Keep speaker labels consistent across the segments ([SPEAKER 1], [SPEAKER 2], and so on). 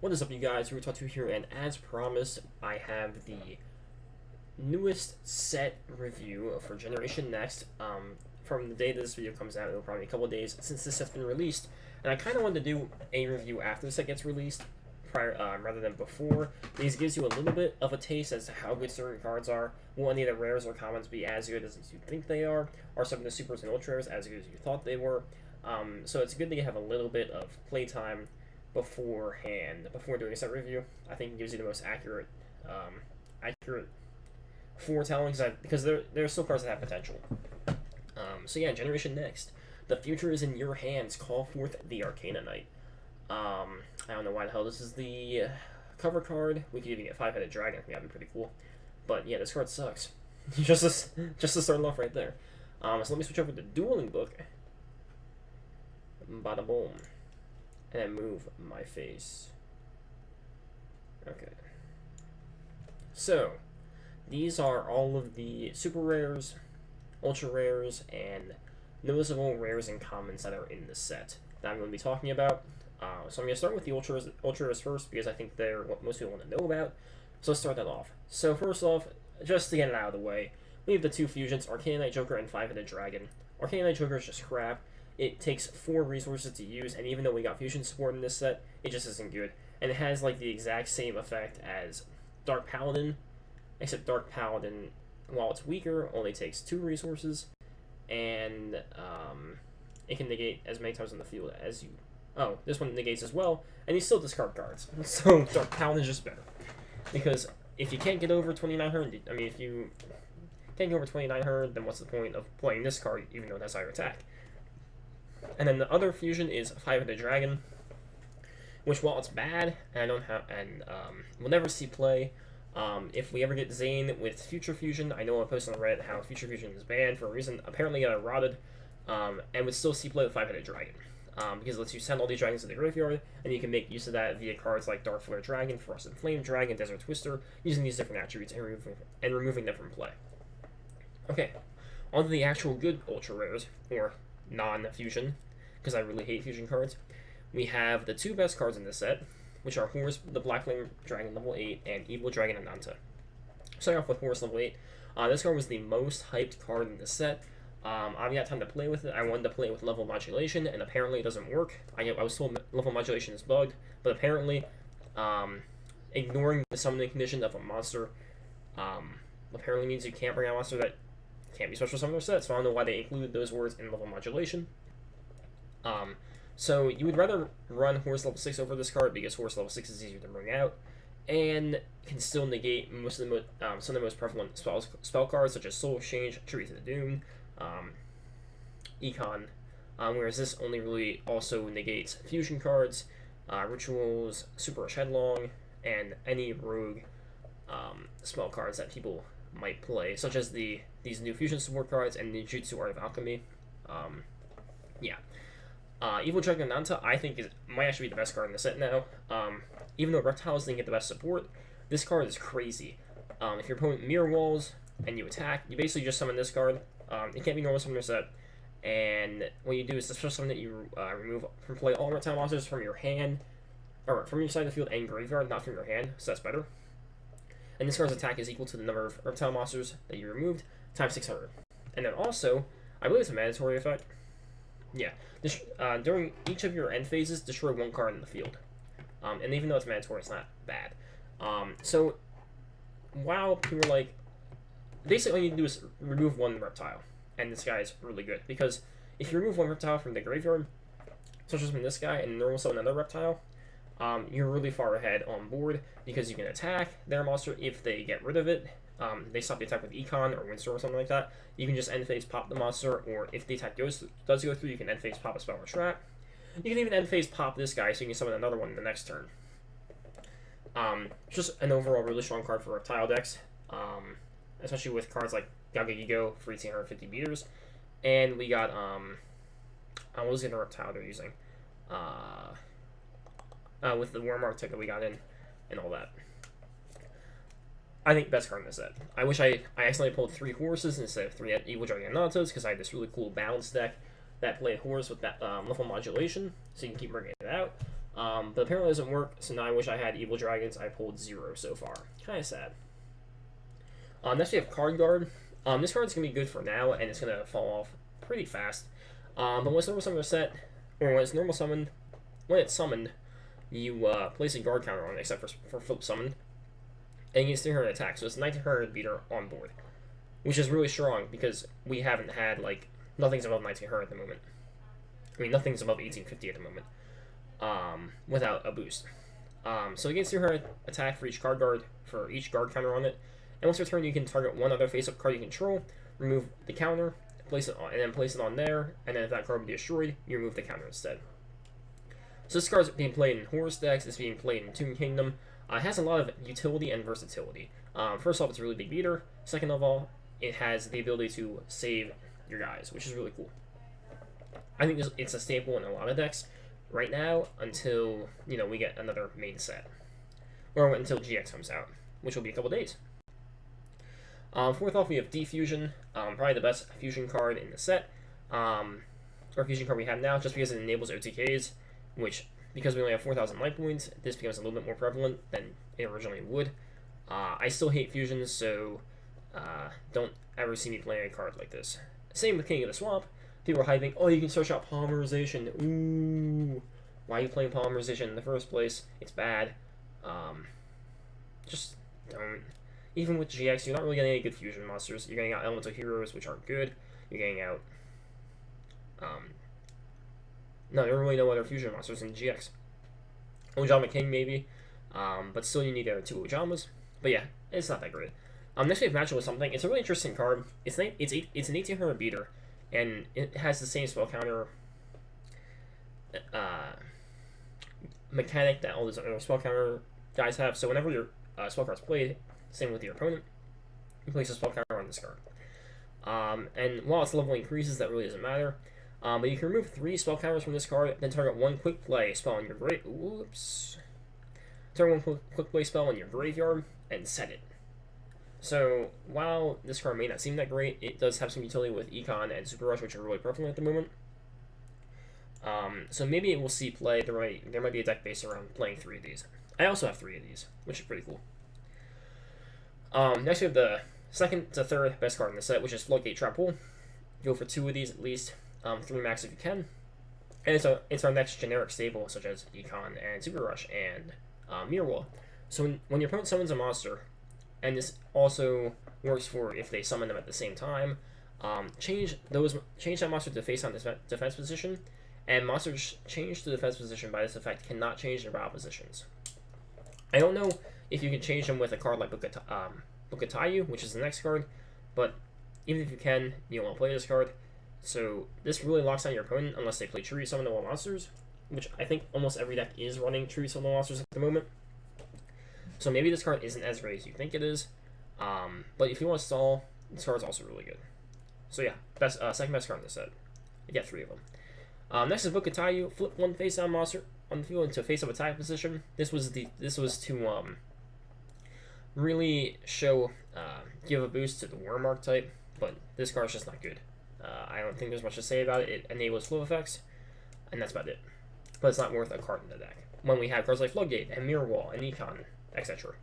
[SPEAKER 1] What is up, you guys? Rebatwa2 here, and as promised, I have the newest set review for Generation Next. From the day this video comes out, it'll probably be a couple of days since this set's been released, and I kind of wanted to do a review after the set gets released, rather than before, because it gives you a little bit of a taste as to how good certain cards are. Will any of the rares or commons be as good as you think they are? Are some of the supers and ultra rares as good as you thought they were? So it's good to have a little bit of playtime beforehand, before doing a set review. I think it gives you the most accurate foretelling, because there are still cards that have potential. So yeah, Generation Next. The future is in your hands. Call forth the Arcana Knight. I don't know why the hell this is the cover card. We could even get 5-headed dragon. That'd be pretty cool. But yeah, this card sucks. just to start off right there. So let me switch over to Dueling Book. Bada boom. And then move my face. Okay. So, these are all of the super rares, ultra rares, and noticeable rares and commons that are in the set that I'm going to be talking about. So I'm going to start with the ultras first, because I think they're what most people want to know about. So let's start that off. So first off, just to get it out of the way, we have the two fusions, Arcana Knight Joker and 5-headed dragon. Arcana Knight Joker is just crap. It takes 4 resources to use, and even though we got fusion support in this set, it just isn't good. And it has like the exact same effect as Dark Paladin, except Dark Paladin, while it's weaker, only takes 2 resources, and it can negate as many times on the field as you... Oh, this one negates as well, and you still discard cards. So Dark Paladin is just better. Because if you can't get over 2900, I mean, if you can't get over 2900, then what's the point of playing this card, even though it has higher attack? And then the other fusion is 5-headed dragon, which, while it's bad, and we'll never see play. If we ever get Zane with Future Fusion, I know I posted on Reddit how Future Fusion is banned for a reason. Apparently it got rotted, and would still see play with 5-headed dragon, because it lets you send all these dragons to the graveyard, and you can make use of that via cards like Dark Flare Dragon, Frost and Flame Dragon, Desert Twister, using these different attributes and removing them from play. Okay, on to the actual good ultra rares, or non-fusion, because I really hate fusion cards. We have the 2 best cards in this set, which are Horus the Black Flame Dragon level 8 and Evil Dragon Ananta. Starting off with Horus level 8, this card was the most hyped card in the set. I've got time to play with it. I wanted to play it with level modulation, and apparently it doesn't work. I was told level modulation is bugged, but apparently ignoring the summoning condition of a monster apparently means you can't bring out a monster that can't be special summoned or set, so I don't know why they included those words in level modulation. So you would rather run Horus level 6 over this card, because Horus level 6 is easier to bring out, and can still negate most of the some of the most prevalent spell cards, such as Soul Exchange, Tribute to the Doom, Econ, whereas this only really also negates fusion cards, rituals, Super Rush Headlong, and any rogue spell cards that people might play, such as these new fusion support cards and Ninjutsu Art of Alchemy. Yeah. Evil Dragon Nanta, I think, might actually be the best card in the set now. Even though Reptiles didn't get the best support, this card is crazy. If your opponent mirror walls and you attack, you basically just summon this card. It can't be normal summoner set, and what you do is the special summon that you remove from play all Reptile monsters from your hand, or from your side of the field and graveyard, not from your hand, so that's better. And this card's attack is equal to the number of Reptile monsters that you removed, times 600. And then also, I believe it's a mandatory effect. Yeah, during each of your end phases, destroy 1 card in the field. And even though it's mandatory, it's not bad. So, while people are like, basically all you need to do is remove 1 reptile, and this guy is really good, because if you remove 1 reptile from the graveyard, such as from this guy, and normal summon another reptile, you're really far ahead on board, because you can attack their monster if they get rid of it. They stop the attack with Econ or Windstorm or something like that. You can just end phase pop the monster, or if the attack does go through, you can end phase pop a spell or trap. You can even end phase pop this guy, so you can summon another one in the next turn. Just an overall really strong card for reptile decks, especially with cards like Yugioh for 1850 meters, and we got what was the other reptile they're using? With the Worm Architect that we got in, and all that. I think best card in this set. I wish I accidentally pulled 3 Horuses instead of 3 Evil Dragon Anatas, because I had this really cool balance deck that played Horus with that level modulation, so you can keep bringing it out. But apparently it doesn't work, so now I wish I had Evil Dragons. I pulled 0 so far. Kind of sad. Next we have Card Guard. This card's going to be good for now, and it's going to fall off pretty fast. But when it's normal summon set, or when it's normal summoned, when it's summoned, you place a guard counter on it, except for flip summon, and you get 300 attack. So it's a 1900 beater on board, which is really strong because we haven't had, like, nothing's above 1900 at the moment. I mean, nothing's above 1850 at the moment, without a boost. So it gets 300 attack for each guard counter on it. And once per turn, you can target one other face-up card you control, remove the counter, place it on, and then place it on there, and then if that card would be destroyed, you remove the counter instead. So this card's being played in Horus decks, it's being played in Tomb Kingdom. It has a lot of utility and versatility. First off, it's a really big beater. Second of all, it has the ability to save your guys, which is really cool. I think it's a staple in a lot of decks right now until, you know, we get another main set. Or until GX comes out, which will be a couple days. Fourth off, we have Defusion, probably the best fusion card in the set, or fusion card we have now, just because it enables OTKs, which, because we only have 4,000 life points, this becomes a little bit more prevalent than it originally would. I still hate fusions, so don't ever see me playing a card like this. Same with King of the Swamp. People are hyping, oh, you can search out polymerization. Ooh, why are you playing polymerization in the first place? It's bad. Just don't. Even with GX, you're not really getting any good fusion monsters. You're getting out elemental heroes, which aren't good. You're getting out... no, there are really no other fusion monsters in GX. Ojama King, maybe. But still, you need the 2 Ojamas. But yeah, it's not that great. Next we have Match with Something. It's a really interesting card. It's an 1800 beater, and it has the same spell counter mechanic that all those other spell counter guys have. So whenever your spell card's played, same with your opponent, you place a spell counter on this card. And while its level increases, that really doesn't matter. But you can remove 3 spell counters from this card, then target 1 quick play spell on your target 1 quick play spell on your graveyard, and set it. So while this card may not seem that great, it does have some utility with Econ and Super Rush, which are really prevalent at the moment. So maybe it will see play. There might be a deck based around playing 3 of these. I also have 3 of these, which is pretty cool. Next we have the second to third best card in the set, which is Floodgate Trap Hole. Go for 2 of these at least, 3 max if you can. And it's our next generic staple, such as Econ and Super Rush and Mirror Wall. So when your opponent summons a monster, and this also works for if they summon them at the same time, change that monster to face on defense position, and monsters changed to defense position by this effect cannot change their battle positions. I don't know if you can change them with a card like Bukatayu, which is the next card, but even if you can, you don't want to play this card. So this really locks down your opponent unless they play Tribute Summonable Monsters, which I think almost every deck is running Tribute Summonable Monsters at the moment. So maybe this card isn't as great as you think it is, but if you want to stall, this card's also really good. So yeah, second best card in the set. You get 3 of them. Next is Bukatayu. Flip 1 face down monster on the field into face-up attack position. This was to really give a boost to the Worm archetype, but this card's just not good. I don't think there's much to say about it. It enables flow effects, and that's about it. But it's not worth a card in the deck when we have cards like Floodgate and Mirror Wall and Econ, etc.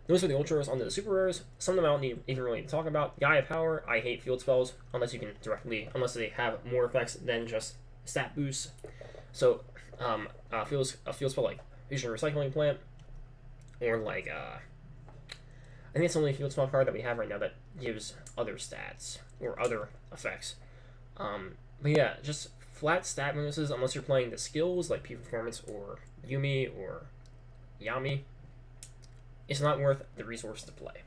[SPEAKER 1] Those are the ultras. Onto the super rares. Some of them I don't need even really to talk about. Gaia Power. I hate field spells unless they have more effects than just stat boosts. So a field spell like Fusion Recycling Plant, or like I think it's the only field spell card that we have right now that gives other stats or other effects. But yeah, just flat stat bonuses unless you're playing the skills like P Performance or Yumi or Yami. It's not worth the resources to play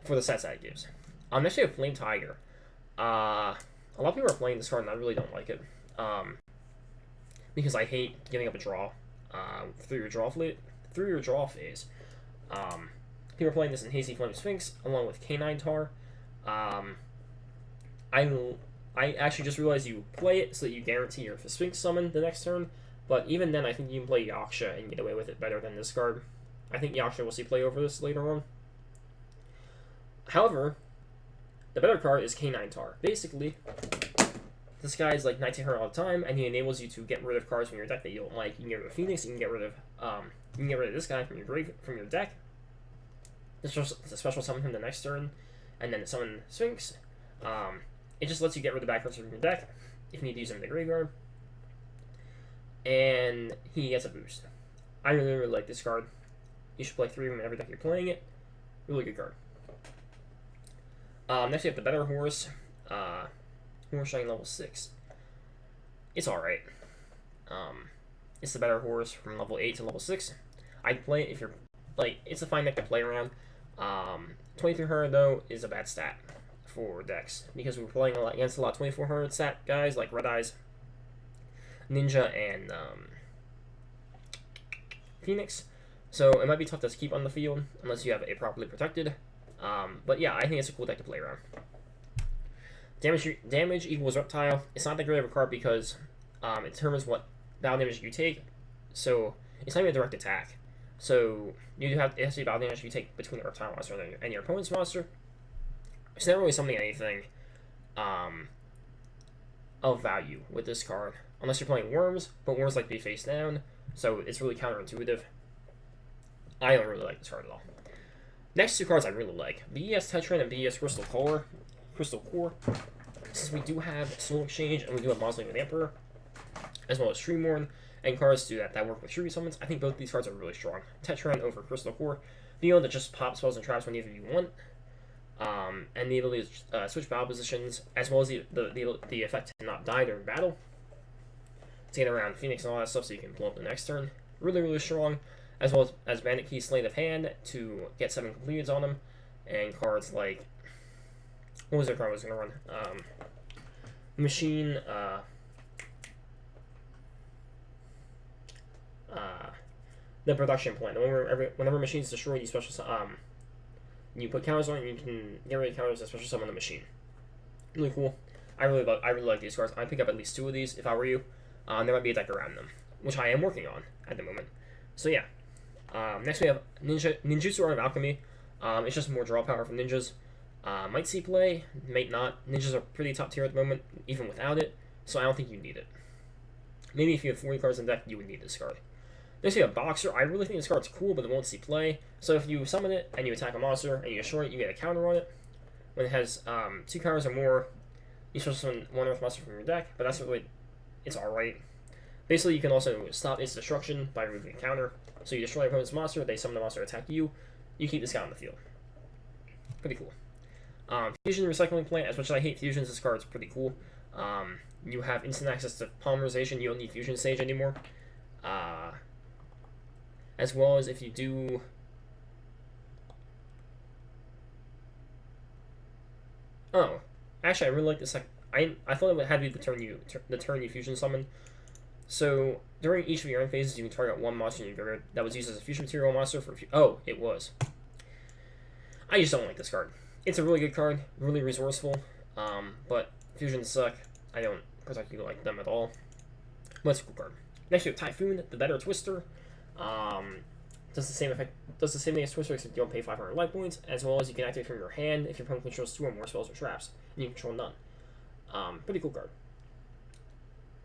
[SPEAKER 1] for the stats that it gives. Next we have Flame Tiger. A lot of people are playing this card and I really don't like it. Because I hate giving up a draw through your draw phase. People are playing this in Hazy Flame Sphinx along with Canine Tar. I actually just realized you play it so that you guarantee your Sphinx summon the next turn, but even then I think you can play Yaksha and get away with it better than this card. I think Yaksha will see play over this later on. However, the better card is Canine Tar. Basically, this guy is like 1900 all the time, and he enables you to get rid of cards from your deck that you don't like. You can get rid of Phoenix. You can get rid of this guy from your deck. It's a special summon him the next turn, and then summon Sphinx. It just lets you get rid of bad cards from your deck if you need to use them in the graveyard. And he gets a boost. I really like this card. You should play 3 of them in every deck you're playing it. Really good card. Next we have the Better Horse. Horse Shine level 6. It's alright. It's the Better Horse from level 8 to level 6. I'd play it if you're like, it's a fine deck to play around. 2300 though is a bad stat for decks because we're playing against a lot of 2400 stat guys like Red Eyes, Ninja, and Phoenix. So it might be tough to keep on the field unless you have it properly protected. But yeah, I think it's a cool deck to play around. Damage equals Reptile. It's not that great of a card because it determines what battle damage you take. So it's not even a direct attack. So you do have it has to be battle damage you take between the Reptile monster and your opponent's monster. It's not really something anything of value with this card unless you're playing Worms, but Worms like to be face down, so it's really counterintuitive. I don't really like this card at all. Next 2 cards I really like: BES Tetran and BES Crystal Core. Since we do have Soul Exchange and we do have Mausoleum of the Emperor, as well as Streamworn, and cards do that work with tribute summons, I think both these cards are really strong. Tetran over Crystal Core, being able to just pop spells and traps whenever you want, and the ability to switch battle positions, as well as the effect to not die during battle, to get around Phoenix and all that stuff so you can blow up the next turn. Really, really strong, as well as Bandit Key Sleight of Hand to get 7 completions on them, and cards like, what was their card I was going to run? Machine, the production plant. Whenever machines destroyed, you you put counters on it, and you can get rid of counters and special summon the machine. Really cool. I really like these cards. I'd pick up at least 2 of these if I were you. There might be a deck around them, which I am working on at the moment. So yeah. Next we have Ninjutsu Art of Alchemy. It's just more draw power from ninjas. Might see play, might not. Ninjas are pretty top tier at the moment, even without it, so I don't think you need it. Maybe if you have 40 cards in deck, you would need this card. Next we have Boxer. I really think this card's cool, but it won't see play. So if you summon it, and you attack a monster, and you destroy it, you get a counter on it. When it has 2 counters or more, you special summon 1 Earth monster from your deck, but that's really, it's alright. Basically, you can also stop its destruction by removing a counter. So you destroy your opponent's monster, they summon the monster to attack you, you keep this guy on the field. Pretty cool. Fusion Recycling Plant, as much as I hate fusions, this card's pretty cool. You have instant access to polymerization, you don't need Fusion Stage anymore. As well as if you do... Oh, actually I really like this. I thought it had to be the turn you fusion summon. So during each of your end phases, you can target 1 monster in your graveyard that was used as a fusion material monster for. Oh, it was. I just don't like this card. It's a really good card, really resourceful, but fusions suck. I don't particularly like them at all. But it's a cool card. Next we have Typhoon, the Better Twister. Does the same thing as Twister, except you don't pay 500 life points, as well as you can activate from your hand if your opponent controls 2 or more spells or traps, and you control none. Pretty cool card.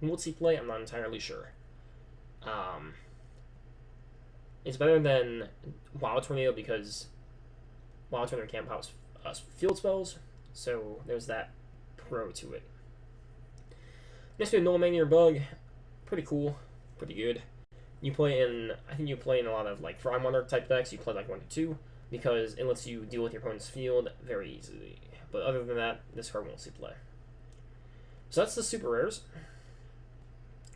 [SPEAKER 1] Will it see play? I'm not entirely sure. It's better than Wild Tornado because Wild Tornado can't pop field spells, so there's that pro to it. Next we have Null Mania Bug. Pretty cool, pretty good. You play in, I think you play in a lot of like Frog Monarch type decks. You play like 1 to 2 because it lets you deal with your opponent's field very easily. But other than that, this card won't see play. So that's the super rares.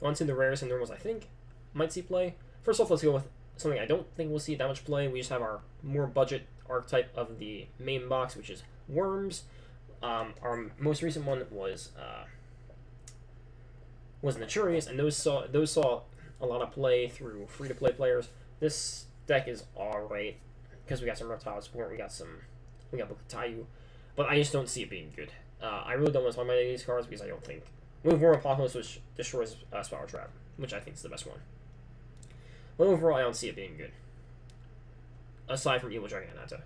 [SPEAKER 1] On to the rares and normals I think might see play. First off, let's go with something I don't think we'll see that much play. We just have our more budget archetype of the main box, which is Worms. Our most recent one was Naturius, and those saw a lot of play through free-to-play players. This deck is alright because we got some Reptile support, we got Book of Tayu, but I just don't see it being good. I really don't want to talk about any of these cards because I don't think we have War Apocalypse, which destroys Spiral Trap, which I think is the best one. But overall, I don't see it being good. Aside from Evil Dragon Anata,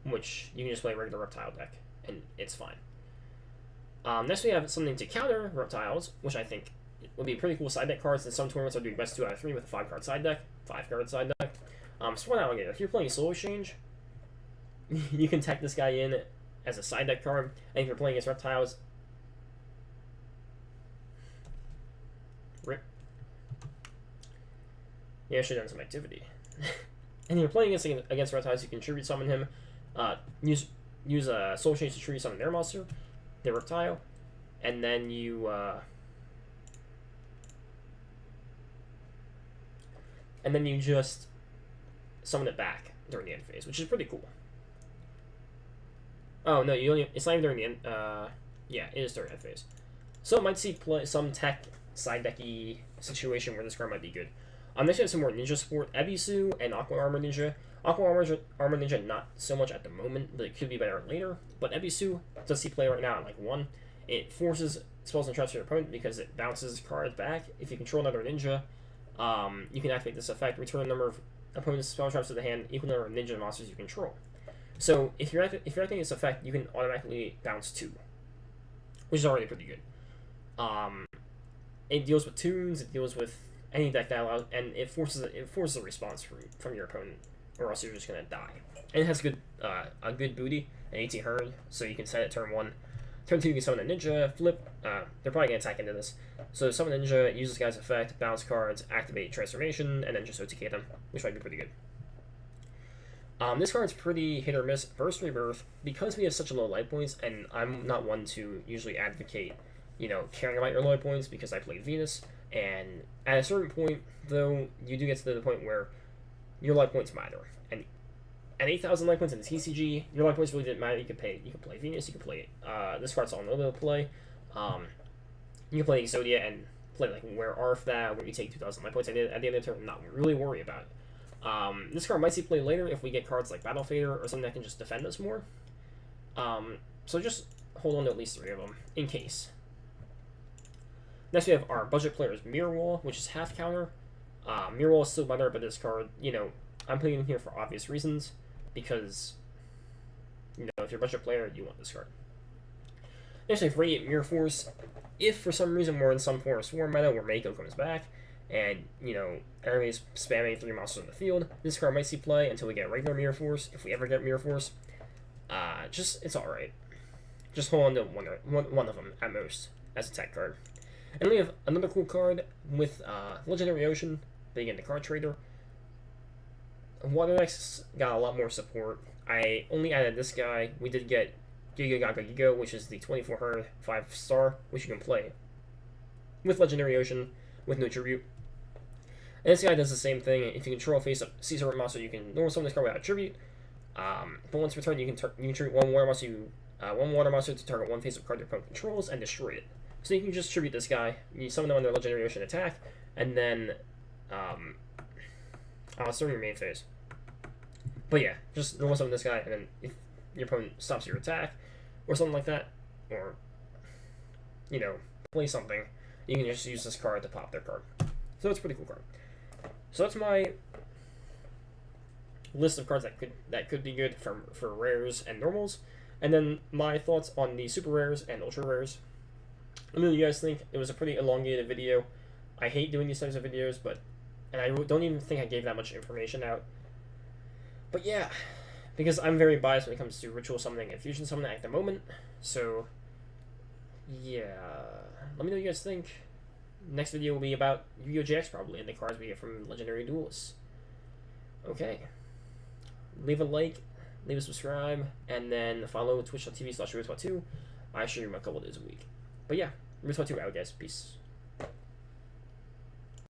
[SPEAKER 1] which you can just play a regular Reptile deck, and it's fine. Next we have something to counter reptiles, which I think would be pretty cool side deck cards. In some tournaments, I'll do best 2 out of 3 with a 5-card side deck. 5-card side deck. Sworn Alligator. If you're playing Soul Exchange, you can tech this guy in as a side deck card. And if you're playing against reptiles, rip. Yeah, I should have done some activity. And if you're playing against reptiles, you can tribute summon him. Use a Soul Exchange to tribute summon their monster, their reptile, and then you just summon it back during the end phase, which is pretty cool. Oh no, it's not even during the end. Yeah, it is during end phase. So it might see some tech side decky situation where this card might be good. Next we have some more Ninja support. Ebisu and Aqua Armor Ninja. Aqua Armor Ninja not so much at the moment, but it could be better later. But Ebisu does see play right now at like 1. It forces spells and traps to your opponent because it bounces cards back. If you control another ninja, you can activate this effect. Return a number of opponent's spell traps to the hand equal number of ninja monsters you control. So if you're activating this effect, you can automatically bounce 2, which is already pretty good. It deals with tunes. It deals with any deck that allows, and it forces a response from your opponent, or else you're just gonna die. And it has a good booty, an 18 herd, so you can set it turn 1. Turn 2, you can summon a ninja, flip. They're probably gonna attack into this. So summon a ninja, use this guy's effect, bounce cards, activate transformation, and then just OTK them, which might be pretty good. This card's pretty hit or miss. Burst Rebirth, because we have such low life points, and I'm not one to usually advocate, caring about your life points because I played Venus. And at a certain point, though, you do get to the point where your life points matter. And at 8,000 life points in the TCG, your life points really didn't matter. You could play Venus. You could play this card's all over the play. You can play Exodia and play like Where Arf that, where you take 2,000 life points at the end of the turn, and not really worry about it. This card might see play later if we get cards like Battle Fader or something that can just defend us more. So just hold on to at least 3 of them in case. Next, we have our budget player's Mirror Wall, which is half counter. Mirror Wall is still better, but this card, I'm putting it in here for obvious reasons, because, if you're a budget player, you want this card. Next, we have Radiant Mirror Force. If for some reason we're in some form of Swarm meta where Mako comes back, and, everybody's spamming 3 monsters in the field, this card might see play until we get regular Mirror Force, if we ever get Mirror Force. It's alright. Just hold on to one of them, at most, as a tech card. And we have another cool card with Legendary Ocean, being in the card trader. Water decks got a lot more support. I only added this guy. We did get Yugioh, which is the 24 herd 5-star, which you can play with Legendary Ocean with no tribute. And this guy does the same thing. If you control a face-up Caesar monster, you can normal summon this card without tribute. But once returned, you can tribute one water monster to target one face-up card your opponent controls and destroy it. So you can just tribute this guy, you summon them on their Legendary Ocean attack, and then start your main phase. But yeah, just normal summon this guy, and then if your opponent stops your attack, or something like that, or, play something, you can just use this card to pop their card. So it's a pretty cool card. So that's my list of cards that could be good for rares and normals, and then my thoughts on the super rares and ultra rares. Let me know what you guys think. It was a pretty elongated video. I hate doing these types of videos, and I don't even think I gave that much information out. But yeah, because I'm very biased when it comes to ritual summoning and fusion summoning at the moment. So yeah, let me know what you guys think. Next video will be about Yu-Gi-Oh! GX probably, and the cards we get from Legendary Duelists. Okay. Leave a like, leave a subscribe, and then follow twitch.tv/Rebatwa2. I stream a couple days a week. But yeah, Rebatwa2 out, guys. Peace.